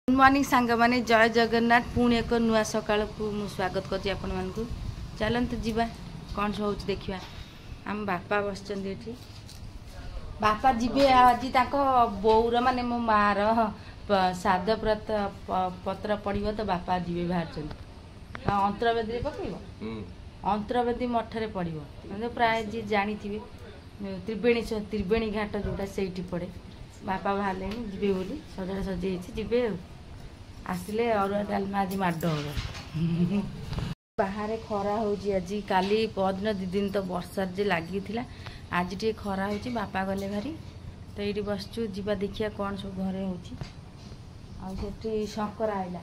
Good morning सांग माने जय जगन्नाथ पुणी एक नुआ सकाल को स्वागत करछि आपण मान को चलंत जीवा कौन सब होछि देखिबा। हम बापा बसचंदी बापा जीवे आज ताको बौर माने मो मार साध पत्र पड़िबो तो बापा जीवे बाहर अंतरवेदी पकईब अंतरवेदी मठरे पड़िबो म्हणजे प्राय जी जानी थिबे त्रिवेणी घाट जोटा सेठी पड़े बापा बाहर जीवे बोली सजा सजे जीवे आसिले अरुआ डालमा आज माड हो बाहर खरा हो आज काली पदिन दि दिन तो वर्षा जे लगी आज टे खरा हो बापा गले भारी तो ये बसचु जीवा देखिया कौन सब घरे हो शंकरा आइला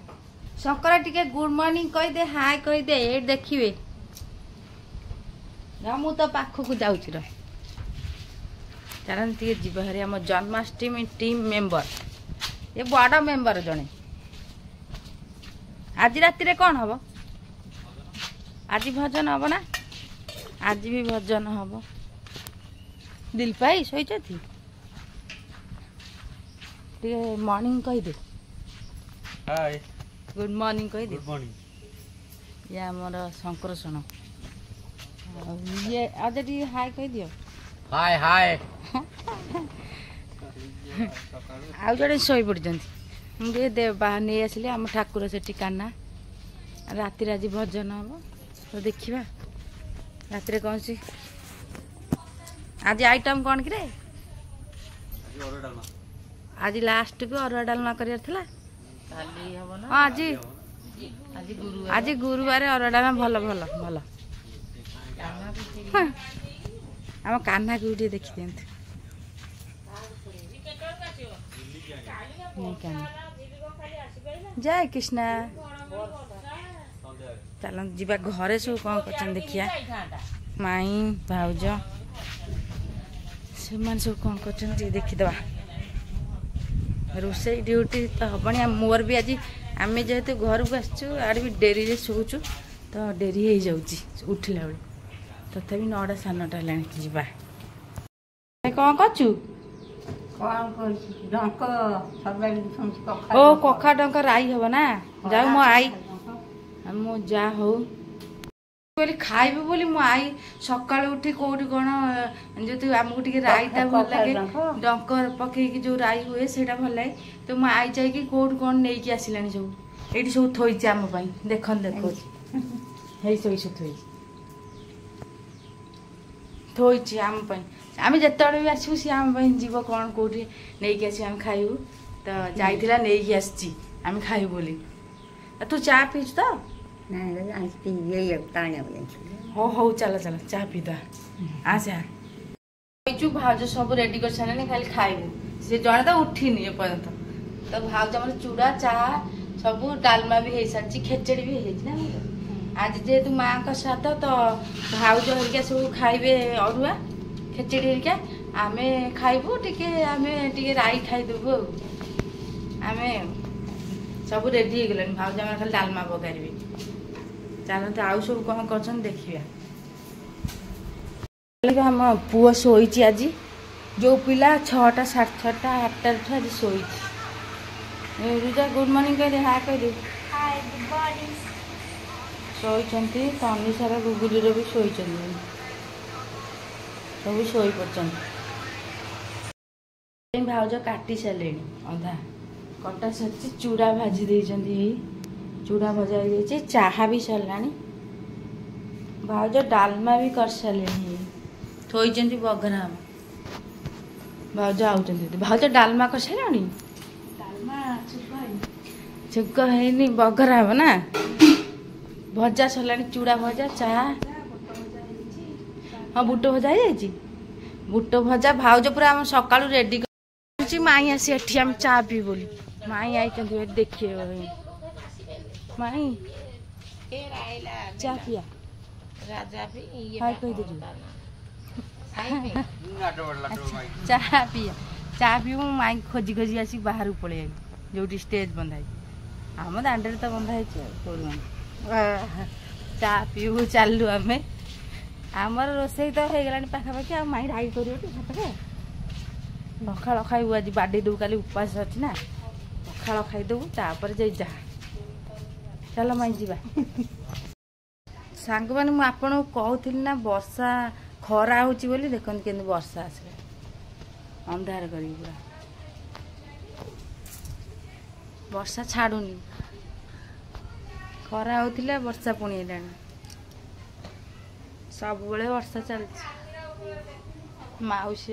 शंकरा टिके गुड मॉर्निंग कही दे हाय कही दे ये देखिए मु तो पाखक जाऊँ चलते जीवा हरी आम जन्माष्टमी टीम मेंबर ये बड़ मेंबर जड़े आज राति रे कौन हम आज भजन हम ना आज भी भजन हम दिल पाई शोची मॉर्निंग कही दे हाय गुड मॉर्निंग कही दे गुड मॉर्निंग ये आमर शंकरषण ये आज हाय कही दियो हाय हाय आउ जड़े शोई पड़ते मुझे बाहर नहीं आसिले आम ठाकुर से काना राति आज भजन हम तो देखा राति कौन सी आज आइटम कौन कि आज लास्ट को अरुआ डालमा कर आज गुरुवार अरुआ डालमा भल भल भल आम कान्हा को देखी दिखाँ जय कृष्णा चल जीवा घरे सब कौन कर देखिया माई भाउज से सब कौन कर देखीदे रोसे ड्यूटी तो हबनी मोर भी आज आम जेहेतु घर को आसचु आड़ भी डेरी रे शोचु तो डेरी हो जाऊँ उठिला बेले तथापि 9टा 9:30 जीवा कौन करचु ओ कखा डंका राई हब ना जाऊ मो आई मो जा हो बोली खाइबे बोली मो आई सकाळ उठी कोठी कोन जति हमकु टिके राईटा भल लागे डंक पके की जो राई हुए सेटा भल लागे तो मो आई जाई की कोठ कोन नै की आसिलानी सब एठी सब थोई छै हम पई देखन देखो हेई सोई सब थोई छै हम पई आम जिते भी आसू सी आम जीव कौन कौटी नहीं आस खाइबू तो जाइला नहीं आसी आम खाइबू बोली तू चा पीचु तो हो हो चल चल चा पीदा आसा भाज सब रेडी कर सारे खाली खाइबू सी जड़े तो उठिनी एपर्यंत तो भाज आम चूड़ा चा सब डालमा भी हो सारी खेचड़ी भी हो आज जेहेतु माँ का श्राद्ध तो भाउज हरिका सब खाइबे अरुआ खेचड़ी हरिका आमे खाइबू टिके आमे टिके राई खाइदेबू आमे सब रेडी हो गलानी भाउज आम खाली डालमा पकारि चलते आउ सब कौन कर देखिया आम पुओ शोची आज जो पिला 6टा 6:30 8टा आज शोची रुजा गुड मॉर्निंग कह दे हाय कह दे शोचंती तनी सारा गुगुली भी शोचंती सब शोई पड़ते भाउज काटी सारे अधा कटा सर चूड़ा भाजी देती चूड़ा भजा हो चाहा भी सरला भाउज डालमा भी कर सारे थोड़ी बघरा भाउज आउट भाउज डालमा कर सारे छुक है बघरा हम ना भजा सरला चूड़ा भजा चाहा हाँ बुट भजा हो बुट भजा भाउज पूरा आम सका रेडी माई आसी एठी हम चा पी बोली माई आई देखिए माई चा पिया हाय कह दे चा पी माई खोजी खोजी आसी बाहर पड़े जो स्टेज बंधाई आम दांडे तो बंधाई चा पीबू चलू आम आमर रोसई तो हो गला पाखापाखि आ माई राई कर पखाड़ खाइबू आज बाडे दू काली उपास अच्छी ना पखाड़ खाईदेबू तापर जा जा चल माई जा सांग मैंने मुझे आपको कहूली ना वर्षा खरा हो देखते के वर्षा आसे अंधार कर पूरा वर्षा छाड़ूनी खरा होता वर्षा पुणी सब बड़े वर्षा चलती माउसी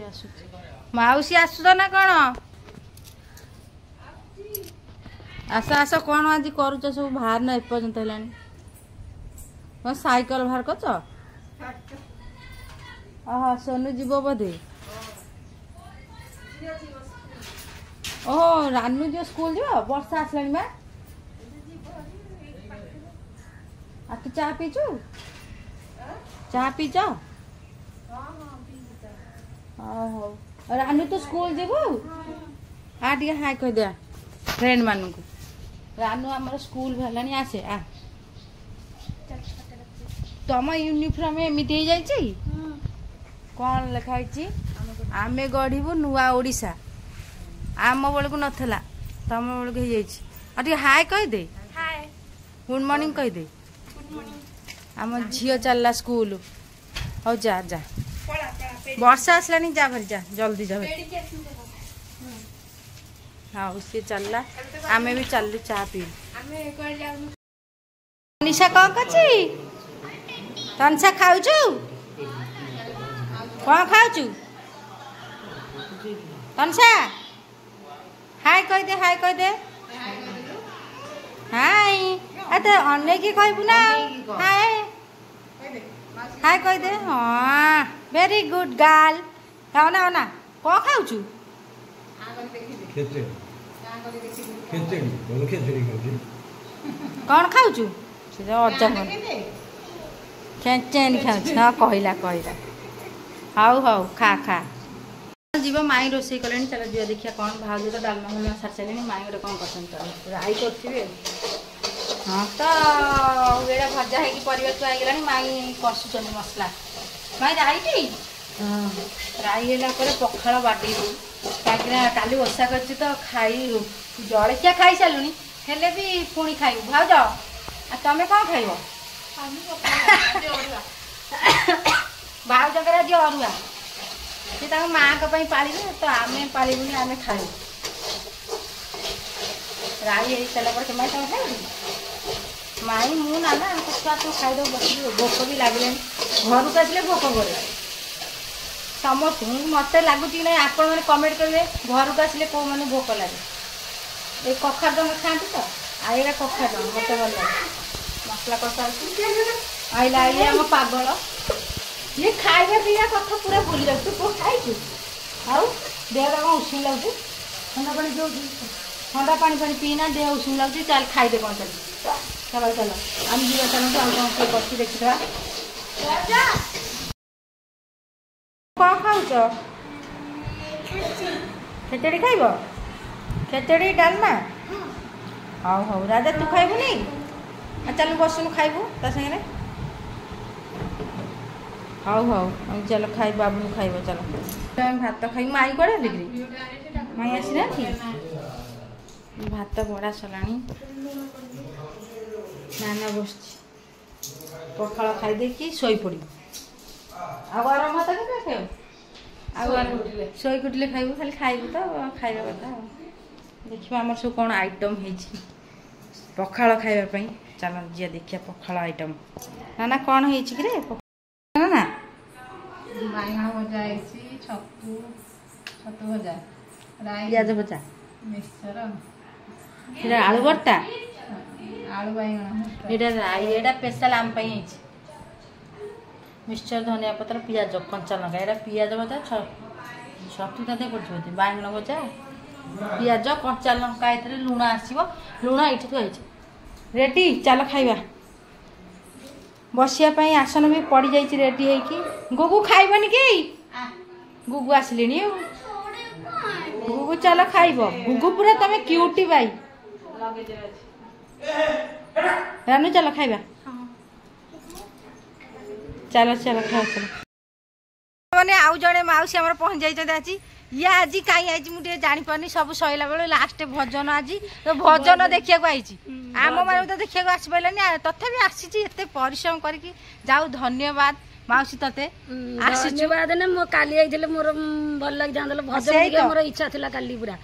आसुच ना कौन आस आस कौन आज करुच सब बाहर ना एपर्यंत है साइकिल बाहर कर सोनू जीव बोधे ओहो रानू जो स्कूल जीव वर्षा आसला माँ आ तू चा पीचु चा पीच रानू तो स्कूल जीवु आ टे हाय कह दिया फ्रेंड मानू रानू आम स्कूल भलानी आसे आ तुम यूनिफॉर्म एमती हो जाए कौन लिखाई आमे गढ़ू नुआ ओडिशा आम बेलू नाला तुम बेलू हो हाय कहीदे गुड मॉर्निंग कहीदे आम झील चलला स्कूल हो जा जा वर्षा आसलानी जा भरी जा जल्दी जा हाँ सी चलला आमे भी चलू चा पी निशा कौन कची तनसा खाऊचु कौन खाऊचु तनसा हाय कह दे हाय अरे अनेक कहबू ना हाय हाय कह दे हाँ वेरी गुड गर्ल खाओ ना कौन खाऊचु कौन खाऊचु अजा खेचेन खाऊ हाँ कहला हाउ हाउ खा खा जीव माई रोसे कले चल जी देखिए कौन भाज तो डालमा फलमा सारी सारे माई गोटे कौन कर राई कर हाँ तो ये भजा है परिवा थुआगला माई कषुच मसला माई राई राई है पखाड़ बाटे कहीं काली ओषा कर खाई जलखिया खाई सारूनी हेले भी पुणी खाइबू भाज तमें कौन खाइब भाउजर आज अरुआ सी माँ पाले तो आम पालुनि आम खाइबू राई हो सारा पर माई तुम खाइबू माई मु नाना छुआ तो खाईद बस भोक भी लगे घर को आसे भोक करे समस्त मत लगुच कि नहीं आपण मैंने कमेंट करेंगे घर को आसे कौ मैंने भोक लगे ये कखार डंग खाती तो आईरा कखार डंग मत भल लगे मसला कषा आईला ये आम पागल ये खाଇବା पीवा कथा पूरा भूली जाऊ तू कौ खाइचु आउ देह कौन उषुम लगुच ठंडा पानी जो ठंडा पानी पीना देह उषुम लगुच चल खाइदे कौन चल चलो चलो आम जीवा चलते आम कौन बस देखी कौन खाऊच खेचड़ी खाइब खेचड़ी डालमा हाउ हाउ राजा तू खाइबू नहीं चल बसुन खाइबू ता संगे हाउ हाउ चल खाई बाबू खाइब चल भात खाई माई कड़े लिखी माई आसना भात बड़ा सलाणी नाना बस पखाड़ खाईदे शोई पड़ी आम भात के खाइब शोई कुटिले खाइबू खाली खाइबू तो खाइबा कथा देखिए आम सब कौन आइटम है पखाड़ खाइबा चल जी देखिए पखाड़ आइटम नाना कौन है ना बाइगण भजा छतु भजा पियाज भजा मिक्सचर आलू भर्ता आलू बाइगण ये स्पेशल आम मिक्सचर धनिया पत्र पियाज कंचा लंका ये पियाज भजा छतु ता पड़े बाइगण भजा पियाज कंचा लंका ये लुण आसो लुण ये थुआई रेडी चल खाइबा बसिया आसन भी पड़ जा रेडी है गुगु खाइबनी कि गुगु आसले गुगु चल खाइब गुगु पूरा तुम क्यूटी बाई रानू चल खाइबा चलो चलो खाओ चलो मैंने आउ जड़े मौसी आम पहुँच जाइए आज ये आज कहीं आई मुझे जानी सब सैला बेले लास्ट भजन आज तो भजन देखा आई आम मान तो देखा आसी पारानी तथापि आसी एत परिश्रम करके जाऊ धन्यवाद माउसी तते धन्यवाद ने मो काली आइले मोर भल लग जांदल भजन देखि मोर इच्छा थिला काली पूरा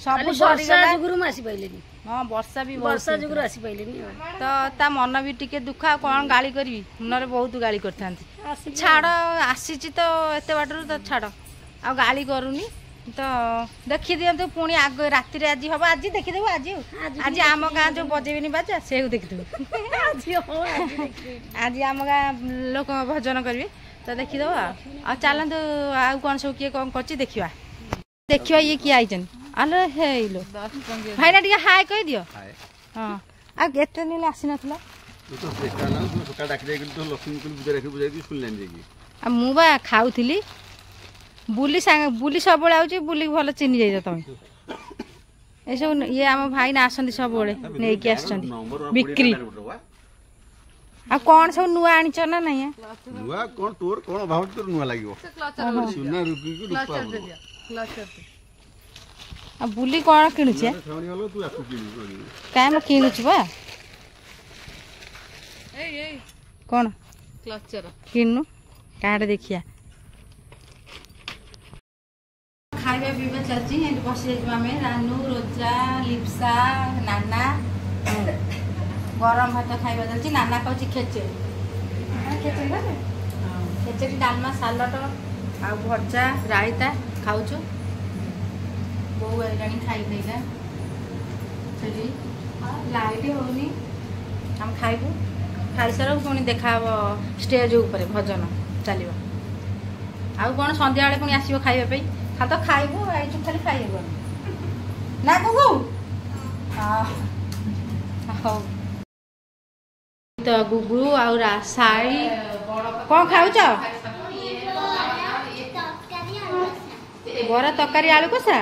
सब वर्षा जुगुरु आसी पाइलेनी हां वर्षा भी वर्षा जुगुरु आसी पाइलेनी तो ता मन भी टिके दुख कोन गाली करबी मुनरे बहुत गाली करथांती छाड़ आसी तो एते बाटरू तो छाड़ आ गाली करूनी तो देखि दियंतु पुणी आग राति रे आज हम आज देखि देबो आज आम गां जो बजेबेनी बाजा से देखि देबो आज आम गां लोक भजन करिवे तो देखि देबो आ चलंतु आ कोन सब के कोन करछि देखिबा देखिबा ये की आइजन आलो हेलो भाईना टिके हाय कहि दियो हां आ गेट ने आसी नथला तो देखा ना तो सका डाक दे तो लक्ष्मी को बुझा रखी बुझाई स्कूल लाइन देगी आ मु बा खाउथिली बुली सांग बुली सब बळे आउची बुली भलो चिनी जाई तमे ए सब ये हम भाई ना आसंदी सब बळे नै के आछंदी बिक्री आ कोन सब नुआ आनी छ ना नहीं नुआ कोन तोर कोन भाव तोर नुआ लागियो सुना रुपी की रूपा आ बुली कोन किनु छे खावनी वाला तू आकु किनु काय म किनु छ बा ए कोन क्लचर किनु काड देखिया खाଇବା ପିଇବା ଚାଲିଛି ଏଠି ବସିଯାଇଛୁ ଆମେ ରାନୁ ରୋଜା ଲିପ୍ସା ନାନା ଗରମ ଭାତ ଖାଇବା ଚାଲିଛି ନାନା ଖାଉଛି ଖେଚେଡ଼ି ଖେଚେଡ଼ି ଡାଲମା ସାଲଟ ଆଉ ଭଜା ରାଇତା ଖାଉଛୁ ବୋଉ ଆଇଲାଣି ଖାଇଦେଇକା ସେଠି ଲାଇଟ୍ ହଉନି ଆମେ ଖାଇବୁ ଖାଇସାର ପୁଣି ଦେଖାହବ ଷ୍ଟେଜ୍ ଉପରେ ଭଜନ ଚାଲିବ ଆଉ କ'ଣ ସନ୍ଧ୍ୟାବେଳେ ପୁଣି ଆସିବ ଖାଇବା ପାଇଁ ଖାଲି ତ ଖାଇବୁ ଆଇଛୁ ଖାଲି ଖାଇବୁ ନା ଗୁଗୁ ହଉ ତ ଗୁଗୁ ଆଉ ଶାଢ଼ୀ କ'ଣ ଖାଉଛ ବରା ତରକାରୀ ଆଳୁ କଷା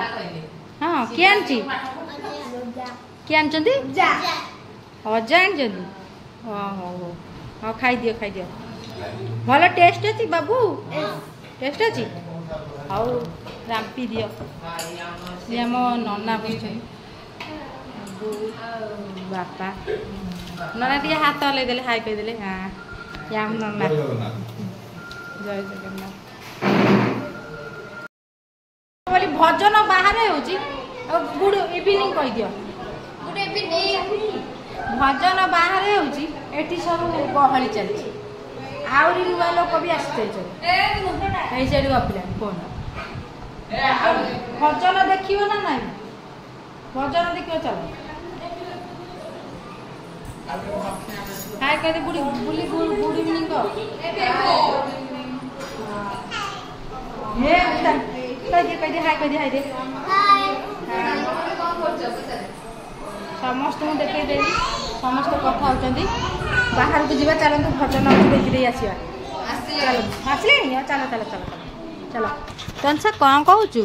ହଁ କିଏ ଆଣିଛି କିଏ ଆଣିଛନ୍ତି ଅଜା ଆଣିଛନ୍ତି ହଁ ହଉ ହଉ ହଁ ଖାଇଦିଅ ଭଲ ଟେଷ୍ଟ ଅଛି ବାବୁ ଟେଷ୍ଟ ଅଛି ହଉ ରାମ୍ପି ଦିଅ ସିଏ ଆମ ନନା ବସିଛନ୍ତି ବାପା ନନା ଟିକେ ହାତ ହଲେଇ ଦେଲେ ହାଇ କହିଦେଲେ ହଁ ଆମ ନନା ଜୟ ଜଗନ୍ନାଥ ବୋଲି ଭଜନ ବାହାରେ ହେଉଛି ଆଉ ଗୁଡ୍ ଇଭିନିଂ କହିଦିଅ ଗୁଡ୍ ଇଭିନିଂ ଭଜନ ବାହାରେ ହେଉଛି ଏଠି ସବୁ ଗହଳି ଚାଲିଛି ଆହୁରି ନୂଆ ଲୋକ ବି ଆସିଯାଇଛନ୍ତି ଏଇ ସେଇଠି ଗପିଲାଣି ଫୋନ୍ ଭଜନ ଦେଖିବ ନା ନାଇଁ ଭଜନ ଦେଖିବ ଚାଲ ହାଇ କହିଦେ ବୁଲି ଗୁଡ୍ ଇଭିନିଂ କହ କହିଦେ ହାଇ କହିଦେ ସମସ୍ତଙ୍କୁ ଦେଖେଇଦେବି ସମସ୍ତେ କଥା ହେଉଛନ୍ତି ବାହାରକୁ ଯିବା ଚାଲନ୍ତୁ ଭଜନ ଦେଖିଦେଇ ଆସିବା ଆସିଲେଣି ଚାଲ ତନସା କ'ଣ କହୁଛୁ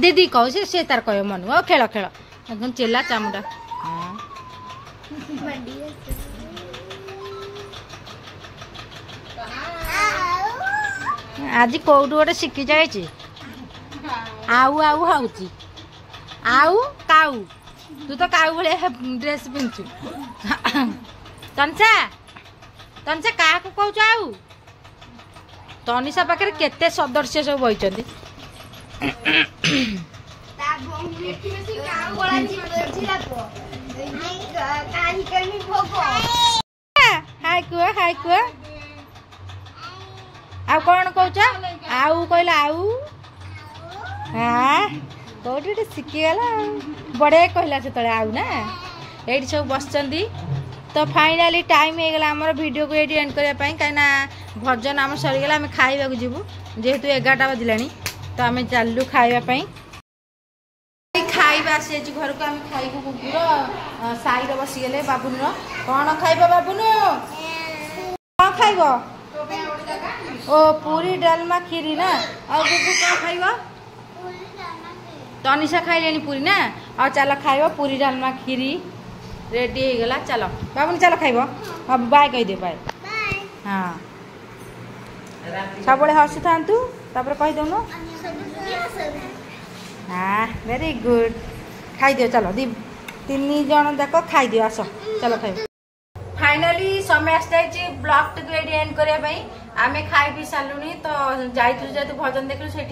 ଦିଦି କହୁଛି ସେ ତାର କହିବ ମନକୁ ଆଉ ଖେଳ এখন চেলা চামুটা ଆଜି କୋଉଠୁ ଗୋଟେ ଶିଖି ଯାଇଛି ଆଉ ହଉଛି ଆଉ କାଉ ତୁ ତ କାଉ ଭଳିଆ ଡ୍ରେସ୍ ପିନ୍ଧୁଛୁ ତନସା କାହାକୁ କହୁଛୁ ଆଉ ତନିଷା ପାଖରେ କେତେ ସଦସ୍ୟ ସବୁ ବଇଛନ୍ତି ହାଇ କୁହ ଆଉ କ'ଣ କହୁଛ ଆଉ କହିଲ ଆଉ କୋଉଠି ଗୋଟେ ଶିଖିଗଲା ଆଉ ବଢ଼ିଆ କହିଲା ସେତେବେଳେ ଆଉ ନା ଏଇଠି ସବୁ ବସିଛନ୍ତି ତ ଫାଇନାଲି ଟାଇମ୍ ହେଇଗଲା ଆମର ଭିଡ଼ିଓକୁ ଏଇଠି ଏଣ୍ଡ କରିବା ପାଇଁ କାହିଁକିନା ଭଜନ ଆମର ସରିଗଲା ଆମେ ଖାଇବାକୁ ଯିବୁ ଯେହେତୁ 11ଟା ବାଜିଲାଣି ତ ଆମେ ଚାଲିଲୁ ଖାଇବା ପାଇଁ ଖାଇବା ଆସିଯାଇଛି ଘରକୁ ଆମେ ଖାଇବୁ କୁକୁର ସାଇରେ ବସିଗଲେ ବାବୁନର କ'ଣ ଖାଇବ ବାବୁନୁ କ'ଣ ଖାଇବ ଓ ପୁରୀ ଡାଲମା କ୍ଷୀରି ନା ଆଉ ଗୁଗୁ କ'ଣ ଖାଇବ ତନିଷା ଖାଇଲେଣି ପୁରୀ ନା ଆଉ ଚାଲ ଖାଇବ ପୁରୀ ଡାଲମା କ୍ଷୀରି ରେଡି ହେଇଗଲା ଚାଲ ବାବୁନି ଚାଲ ଖାଇବ ବାଏ କହିଦିଅ ବାଏ ହଁ ସବୁବେଳେ ହସୁଥାନ୍ତୁ तापर कहि दउनु हाँ वेरी गुड खाई दियो चलो दी 3 जन जाक खाई दियो आस चलो खाई फाइनली समय आसता ब्लॉग टी एंड करने आम खाई पी सारूनी तो जाइलु जेहतु भजन देखलु से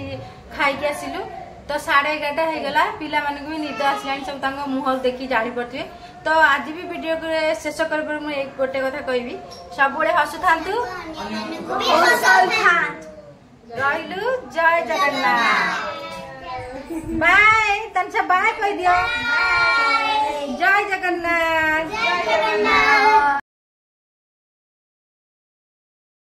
खाई आसिलु तो 11:30 हो गला पिला मानक भी निद आसला सब मुह देखी जानी पड़े तो आज भी वीडियो को शेष कर एक गोटे कथा कहबी सब हसु था रही जय जगन्नाथ बाय तन से बाय कह दियो जय जगन्नाथ।